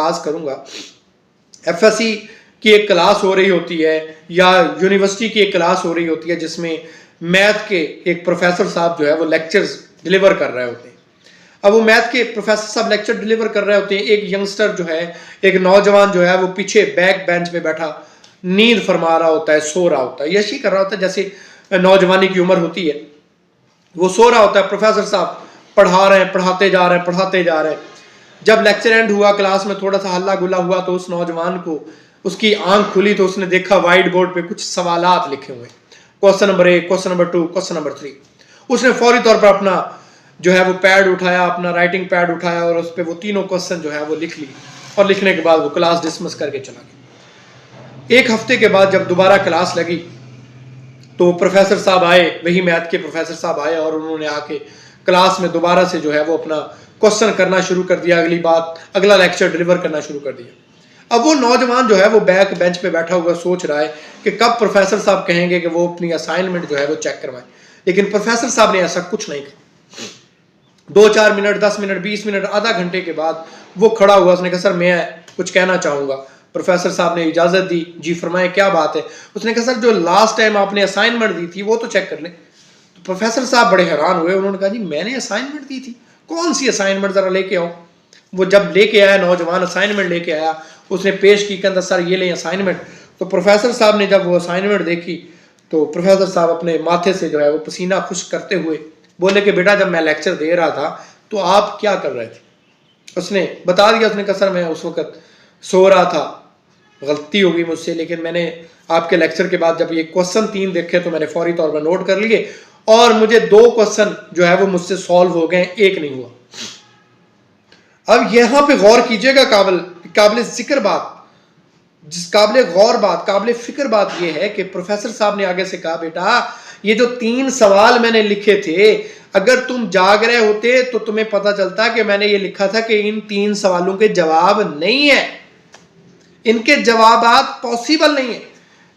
آغاز کروں گا. F S C کی ایک کلاس ہو رہی ہوتی ہے یا یونیورسٹی کی ایک کلاس ہو رہی ہوتی ہے جس میں میتھ کے ایک پروفیسر صاحب جو ہے وہ لیکچرز ڈیلیور کر رہے ہوتے ہیں. اب وہ میتھ کے پروفیسر صاحب لیکچر ڈیلیور کر رہے ہوتے ہیں. ایک ینگسٹر جو ہے، ایک نوجوان جو ہے وہ پیچھے بیک بینچ پہ بیٹھا نیند فرما رہا ہوتا ہے، سو رہا ہوتا ہے، یشی کر رہا ہوتا ہے جیسے نوجوانی کی عمر ہوتی ہے. وہ سو رہا ہوتا ہے، پروفیسر صاحب پڑھا رہے ہیں، پڑھاتے جا رہے ہیں. جب لیکچر اینڈ ہوا، کلاس میں تھوڑا سا ہلا گلا ہوا تو اس نوجوان کو اس کی آنکھ کھلی تو اس نے دیکھا وائٹ بورڈ پہ کچھ سوالات لکھے ہوئے، question number 1، question number 2، question number 3. اس نے فوری طور پر اپنا جو ہے وہ پیڈ اٹھایا، اپنا رائٹنگ پیڈ اٹھایا اور اس پہ وہ تینوں کوسچن جو ہے وہ لکھ لی اور لکھنے کے بعد وہ کلاس ڈسمس کر کے چلا گیا. 1 ہفتے کے بعد جب دوبارہ کلاس لگی تو پروفیسر صاحب آئے، وہی میتھ کے پروفیسر صاحب آئے اور انہوں نے آ کے کلاس میں دوبارہ سے جو ہے وہ اپنا کوسچن کرنا شروع کر دیا، اگلا لیکچر ڈیلیور کرنا شروع کر دیا. اب وہ نوجوان جو ہے وہ بیک بینچ پہ بیٹھا ہوا سوچ رہا ہے کہ کب پروفیسر صاحب کہیں گے کہ وہ اپنی اسائنمنٹ جو ہے وہ چیک کروائیں. لیکن پروفیسر صاحب نے ایسا کچھ نہیں کہا. 2-4 منٹ، 10 منٹ، 20 منٹ، آدھا گھنٹے کے بعد وہ کھڑا ہوا. اس نے کہا سر میں کچھ کہنا چاہوں گا. پروفیسر صاحب نے اجازت دی. جی فرمائیں کیا بات ہے؟ اس نے کہا سر جو لاسٹ ٹائم آپ نے اسائنمنٹ دی تھی وہ تو چیک کر لیں. تو پروفیسر صاحب بڑے حیران ہوئے. انہوں نے کہا جی میں نے اسائنمنٹ دی تھی؟ کون سی اسائنمنٹ؟ ذرا لے کے آؤ. وہ جب لے کے آیا نوجوان اسائنمنٹ لے کے آیا، اس نے پیش کی، کہا سر یہ لیں اسائنمنٹ. تو پروفیسر صاحب نے جب وہ اسائنمنٹ دیکھی تو پروفیسر صاحب اپنے ماتھے سے جو ہے وہ پسینہ خشک کرتے ہوئے بولے کہ بیٹا جب میں لیکچر دے رہا تھا تو آپ کیا کر رہے تھے؟ اس نے بتا دیا. اس نے کہا سر میں اس وقت سو رہا تھا، غلطی ہوگی مجھ سے، لیکن میں نے آپ کے لیکچر کے بعد جب یہ کوسچن 3 دیکھے تو میں نے فوری طور پر نوٹ کر لیے اور مجھے 2 کوسچن جو ہے وہ مجھ سے سالو ہو گئے، 1 نہیں ہوا. اب یہاں پہ غور کیجئے گا، قابل ذکر بات، قابل غور بات، قابل فکر بات یہ ہے کہ پروفیسر صاحب نے آگے سے کہا بیٹا یہ جو 3 سوال میں نے لکھے تھے اگر تم جاگ رہے ہوتے تو تمہیں پتا چلتا کہ میں نے یہ لکھا تھا کہ ان 3 سوالوں کے جواب نہیں ہیں، ان کے جوابات پاسبل نہیں ہیں،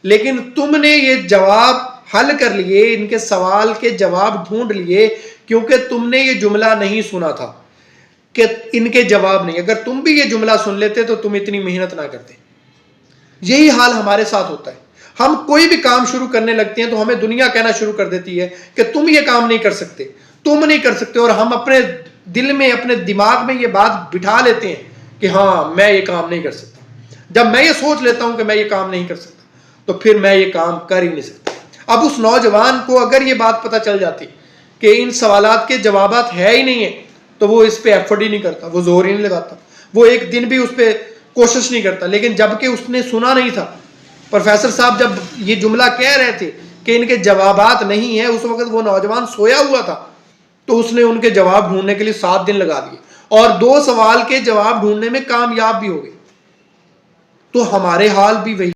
لیکن تم نے یہ جواب حل کر لیے، ان کے سوال کے جواب ڈھونڈ لیے کیونکہ تم نے یہ جملہ نہیں سنا تھا کہ ان کے جواب نہیں. اگر تم بھی یہ جملہ سن لیتے تو تم اتنی محنت نہ کرتے. یہی حال ہمارے ساتھ ہوتا ہے. ہم کوئی بھی کام شروع کرنے لگتے ہیں تو ہمیں دنیا کہنا شروع کر دیتی ہے کہ تم یہ کام نہیں کر سکتے، تم نہیں کر سکتے، اور ہم اپنے دل میں، اپنے دماغ میں یہ بات بٹھا لیتے ہیں کہ ہاں میں یہ کام نہیں کر سکتا. جب میں یہ سوچ لیتا ہوں کہ میں یہ کام نہیں کر سکتا تو پھر میں یہ کام کر ہی نہیں سکتا. اب اس نوجوان کو اگر یہ بات پتہ چل جاتی کہ ان سوالات کے جوابات ہے ہی نہیں ہیں تو وہ اس پہ ایفرٹ ہی نہیں کرتا، وہ زور ہی نہیں لگاتا، وہ ایک دن بھی اس پہ کوشش نہیں کرتا. لیکن جب کہ اس نے سنا نہیں تھا، پروفیسر صاحب جب یہ جملہ کہہ رہے تھے کہ ان کے جوابات نہیں ہیں، اس وقت وہ نوجوان سویا ہوا تھا تو اس نے ان کے جواب ڈھونڈنے کے لیے 7 دن لگا دیے اور 2 سوال کے جواب ڈھونڈنے میں کامیاب بھی ہو گئے. تو ہمارے حال بھی وہی